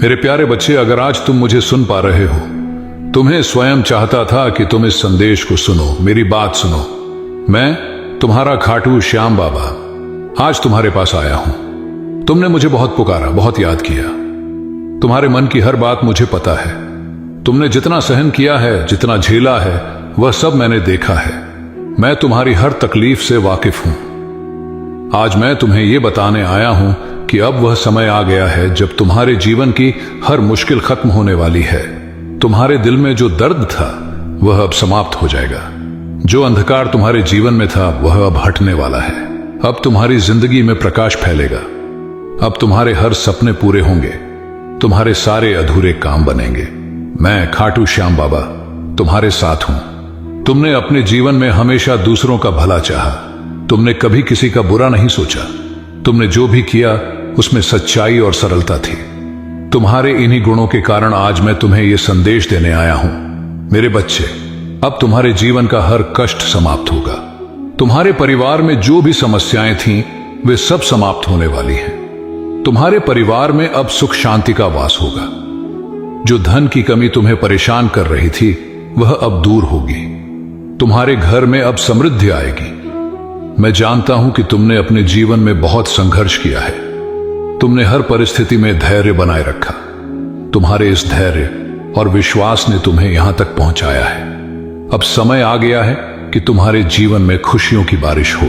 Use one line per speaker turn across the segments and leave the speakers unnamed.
मेरे प्यारे बच्चे, अगर आज तुम मुझे सुन पा रहे हो, तुम्हें स्वयं चाहता था कि तुम इस संदेश को सुनो, मेरी बात सुनो। मैं तुम्हारा खाटू श्याम बाबा आज तुम्हारे पास आया हूं। तुमने मुझे बहुत पुकारा, बहुत याद किया। तुम्हारे मन की हर बात मुझे पता है। तुमने जितना सहन किया है, जितना झेला है, वह सब मैंने देखा है। मैं तुम्हारी हर तकलीफ से वाकिफ हूं। आज मैं तुम्हें यह बताने आया हूं कि अब वह समय आ गया है जब तुम्हारे जीवन की हर मुश्किल खत्म होने वाली है। तुम्हारे दिल में जो दर्द था वह अब समाप्त हो जाएगा। जो अंधकार तुम्हारे जीवन में था वह अब हटने वाला है। अब तुम्हारी जिंदगी में प्रकाश फैलेगा। अब तुम्हारे हर सपने पूरे होंगे, तुम्हारे सारे अधूरे काम बनेंगे। मैं खाटू श्याम बाबा तुम्हारे साथ हूं। तुमने अपने जीवन में हमेशा दूसरों का भला चाहा। तुमने कभी किसी का बुरा नहीं सोचा। तुमने जो भी किया उसमें सच्चाई और सरलता थी। तुम्हारे इन्हीं गुणों के कारण आज मैं तुम्हें यह संदेश देने आया हूं। मेरे बच्चे, अब तुम्हारे जीवन का हर कष्ट समाप्त होगा। तुम्हारे परिवार में जो भी समस्याएं थीं वे सब समाप्त होने वाली हैं। तुम्हारे परिवार में अब सुख शांति का वास होगा। जो धन की कमी तुम्हें परेशान कर रही थी वह अब दूर होगी। तुम्हारे घर में अब समृद्धि आएगी। मैं जानता हूं कि तुमने अपने जीवन में बहुत संघर्ष किया है। तुमने हर परिस्थिति में धैर्य बनाए रखा। तुम्हारे इस धैर्य और विश्वास ने तुम्हें यहां तक पहुंचाया है। अब समय आ गया है कि तुम्हारे जीवन में खुशियों की बारिश हो।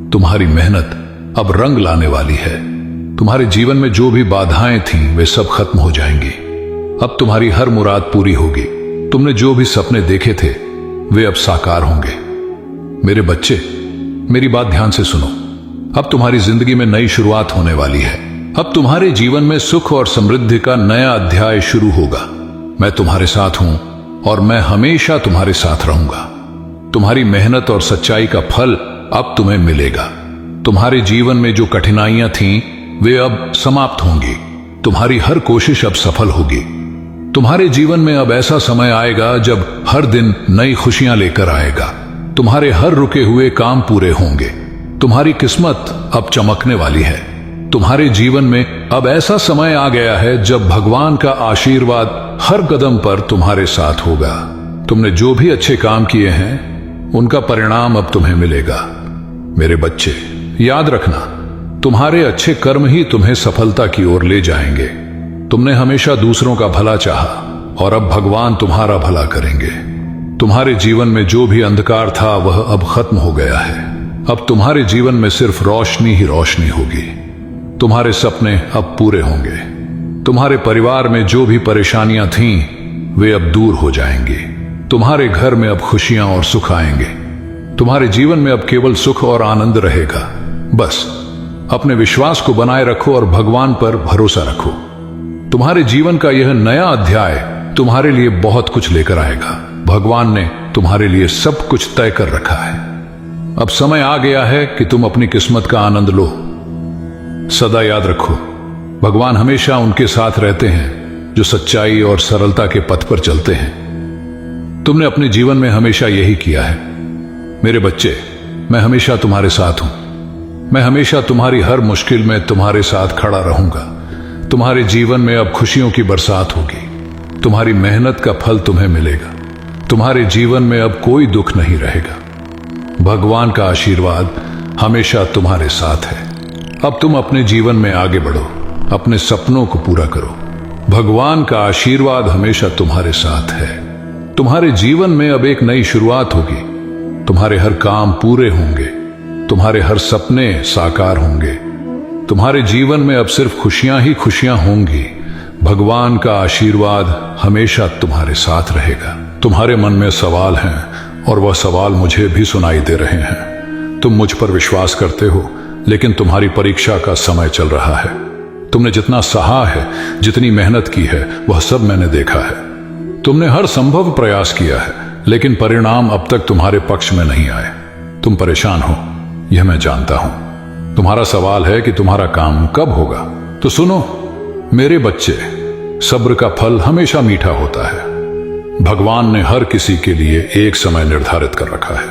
तुम्हारी मेहनत अब रंग लाने वाली है। तुम्हारे जीवन में जो भी बाधाएं थीं वे सब खत्म हो जाएंगी। अब तुम्हारी हर मुराद पूरी होगी। तुमने जो भी सपने देखे थे वे अब साकार होंगे। मेरे बच्चे, मेरी बात ध्यान से सुनो। अब तुम्हारी जिंदगी में नई शुरुआत होने वाली है। अब तुम्हारे जीवन में सुख और समृद्धि का नया अध्याय शुरू होगा। मैं तुम्हारे साथ हूं और मैं हमेशा तुम्हारे साथ रहूंगा। तुम्हारी मेहनत और सच्चाई का फल अब तुम्हें मिलेगा। तुम्हारे जीवन में जो कठिनाइयां थीं वे अब समाप्त होंगी। तुम्हारी हर कोशिश अब सफल होगी। तुम्हारे जीवन में अब ऐसा समय आएगा जब हर दिन नई खुशियां लेकर आएगा। तुम्हारे हर रुके हुए काम पूरे होंगे। तुम्हारी किस्मत अब चमकने वाली है। तुम्हारे जीवन में अब ऐसा समय आ गया है जब भगवान का आशीर्वाद हर कदम पर तुम्हारे साथ होगा। तुमने जो भी अच्छे काम किए हैं उनका परिणाम अब तुम्हें मिलेगा। मेरे बच्चे, याद रखना, तुम्हारे अच्छे कर्म ही तुम्हें सफलता की ओर ले जाएंगे। तुमने हमेशा दूसरों का भला चाहा और अब भगवान तुम्हारा भला करेंगे। तुम्हारे जीवन में जो भी अंधकार था वह अब खत्म हो गया है। अब तुम्हारे जीवन में सिर्फ रोशनी ही रोशनी होगी। तुम्हारे सपने अब पूरे होंगे। तुम्हारे परिवार में जो भी परेशानियां थीं वे अब दूर हो जाएंगी। तुम्हारे घर में अब खुशियां और सुख आएंगे। तुम्हारे जीवन में अब केवल सुख और आनंद रहेगा। बस अपने विश्वास को बनाए रखो और भगवान पर भरोसा रखो। तुम्हारे जीवन का यह नया अध्याय तुम्हारे लिए बहुत कुछ लेकर आएगा। भगवान ने तुम्हारे लिए सब कुछ तय कर रखा है। अब समय आ गया है कि तुम अपनी किस्मत का आनंद लो। सदा याद रखो, भगवान हमेशा उनके साथ रहते हैं जो सच्चाई और सरलता के पथ पर चलते हैं। तुमने अपने जीवन में हमेशा यही किया है। मेरे बच्चे, मैं हमेशा तुम्हारे साथ हूं। मैं हमेशा तुम्हारी हर मुश्किल में तुम्हारे साथ खड़ा रहूंगा। तुम्हारे जीवन में अब खुशियों की बरसात होगी। तुम्हारी मेहनत का फल तुम्हें मिलेगा। तुम्हारे जीवन में अब कोई दुख नहीं रहेगा। भगवान का आशीर्वाद हमेशा तुम्हारे साथ है। अब तुम अपने जीवन में आगे बढ़ो, अपने सपनों को पूरा करो। भगवान का आशीर्वाद हमेशा तुम्हारे साथ है। तुम्हारे जीवन में अब एक नई शुरुआत होगी। तुम्हारे हर काम पूरे होंगे। तुम्हारे हर सपने साकार होंगे। तुम्हारे जीवन में अब सिर्फ खुशियां ही खुशियां होंगी। भगवान का आशीर्वाद हमेशा तुम्हारे साथ रहेगा। तुम्हारे मन में सवाल हैं और वह सवाल मुझे भी सुनाई दे रहे हैं। तुम मुझ पर विश्वास करते हो, लेकिन तुम्हारी परीक्षा का समय चल रहा है। तुमने जितना सहा है, जितनी मेहनत की है, वह सब मैंने देखा है। तुमने हर संभव प्रयास किया है, लेकिन परिणाम अब तक तुम्हारे पक्ष में नहीं आए। तुम परेशान हो, यह मैं जानता हूं। तुम्हारा सवाल है कि तुम्हारा काम कब होगा। तो सुनो मेरे बच्चे, सब्र का फल हमेशा मीठा होता है। भगवान ने हर किसी के लिए एक समय निर्धारित कर रखा है।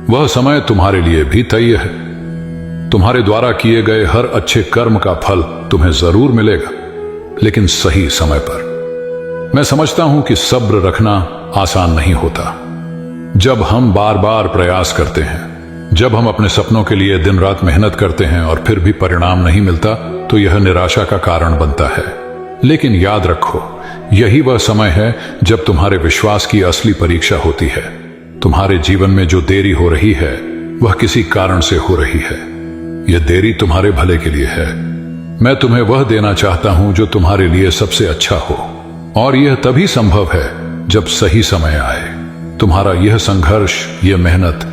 वह समय तुम्हारे लिए भी तय है। तुम्हारे द्वारा किए गए हर अच्छे कर्म का फल तुम्हें जरूर मिलेगा। लेकिन सही समय पर। मैं समझता हूं कि सब्र रखना आसान नहीं होता। जब हम बार बार प्रयास करते हैं, जब हम अपने सपनों के लिए दिन रात मेहनत करते हैं और फिर भी परिणाम नहीं मिलता, तो यह निराशा का कारण बनता है। लेकिन याद रखो, यही वह समय है जब तुम्हारे विश्वास की असली परीक्षा होती है। तुम्हारे जीवन में जो देरी हो रही है वह किसी कारण से हो रही है। यह देरी तुम्हारे भले के लिए है। मैं तुम्हें वह देना चाहता हूं जो तुम्हारे लिए सबसे अच्छा हो, और यह तभी संभव है जब सही समय आए। तुम्हारा यह संघर्ष, यह मेहनत,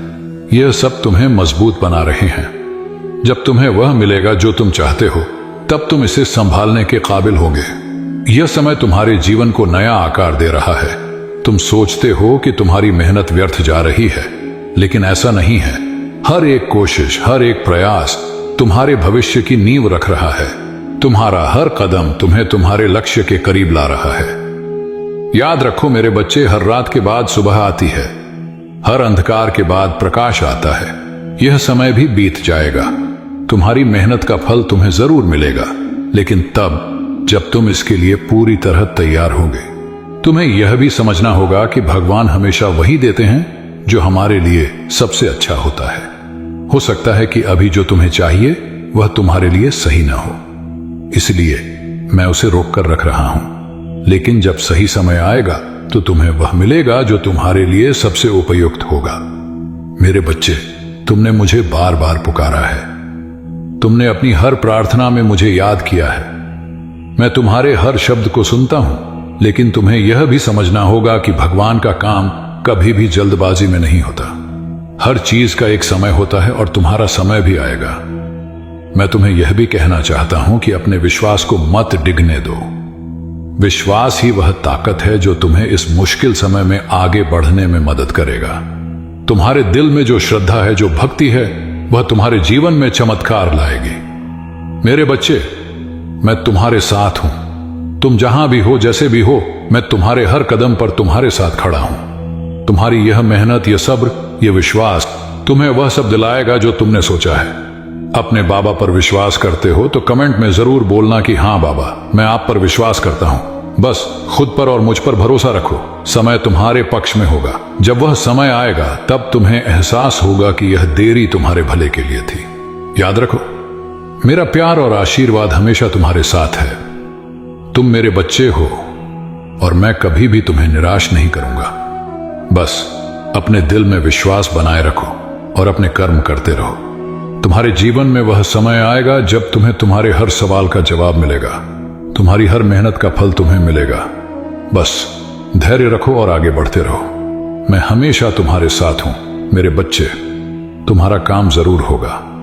यह सब तुम्हें मजबूत बना रहे हैं। जब तुम्हें वह मिलेगा जो तुम चाहते हो, तब तुम इसे संभालने के काबिल होंगे। यह समय तुम्हारे जीवन को नया आकार दे रहा है। तुम सोचते हो कि तुम्हारी मेहनत व्यर्थ जा रही है, लेकिन ऐसा नहीं है। हर एक कोशिश, हर एक प्रयास तुम्हारे भविष्य की नींव रख रहा है। तुम्हारा हर कदम तुम्हें तुम्हारे लक्ष्य के करीब ला रहा है। याद रखो मेरे बच्चे, हर रात के बाद सुबह आती है, हर अंधकार के बाद प्रकाश आता है। यह समय भी बीत जाएगा। तुम्हारी मेहनत का फल तुम्हें जरूर मिलेगा, लेकिन तब जब तुम इसके लिए पूरी तरह तैयार होगे। तुम्हें यह भी समझना होगा कि भगवान हमेशा वही देते हैं जो हमारे लिए सबसे अच्छा होता है। हो सकता है कि अभी जो तुम्हें चाहिए वह तुम्हारे लिए सही ना हो, इसलिए मैं उसे रोक कर रख रहा हूं। लेकिन जब सही समय आएगा तो तुम्हें वह मिलेगा जो तुम्हारे लिए सबसे उपयुक्त होगा। मेरे बच्चे, तुमने मुझे बार बार पुकारा है। तुमने अपनी हर प्रार्थना में मुझे याद किया है। मैं तुम्हारे हर शब्द को सुनता हूं, लेकिन तुम्हें यह भी समझना होगा कि भगवान का काम कभी भी जल्दबाजी में नहीं होता। हर चीज का एक समय होता है और तुम्हारा समय भी आएगा। मैं तुम्हें यह भी कहना चाहता हूं कि अपने विश्वास को मत डिगने दो। विश्वास ही वह ताकत है जो तुम्हें इस मुश्किल समय में आगे बढ़ने में मदद करेगा। तुम्हारे दिल में जो श्रद्धा है, जो भक्ति है, वह तुम्हारे जीवन में चमत्कार लाएगी। मेरे बच्चे, मैं तुम्हारे साथ हूं। तुम जहां भी हो, जैसे भी हो, मैं तुम्हारे हर कदम पर तुम्हारे साथ खड़ा हूं। तुम्हारी यह मेहनत, यह सब्र, यह विश्वास तुम्हें वह सब दिलाएगा जो तुमने सोचा है। अपने बाबा पर विश्वास करते हो तो कमेंट में जरूर बोलना कि हां बाबा, मैं आप पर विश्वास करता हूं। बस खुद पर और मुझ पर भरोसा रखो। समय तुम्हारे पक्ष में होगा। जब वह समय आएगा तब तुम्हें एहसास होगा कि यह देरी तुम्हारे भले के लिए थी। याद रखो, मेरा प्यार और आशीर्वाद हमेशा तुम्हारे साथ है। तुम मेरे बच्चे हो और मैं कभी भी तुम्हें निराश नहीं करूंगा। बस अपने दिल में विश्वास बनाए रखो और अपने कर्म करते रहो। तुम्हारे जीवन में वह समय आएगा जब तुम्हें तुम्हारे हर सवाल का जवाब मिलेगा। तुम्हारी हर मेहनत का फल तुम्हें मिलेगा। बस धैर्य रखो और आगे बढ़ते रहो। मैं हमेशा तुम्हारे साथ हूं। मेरे बच्चे, तुम्हारा काम जरूर होगा।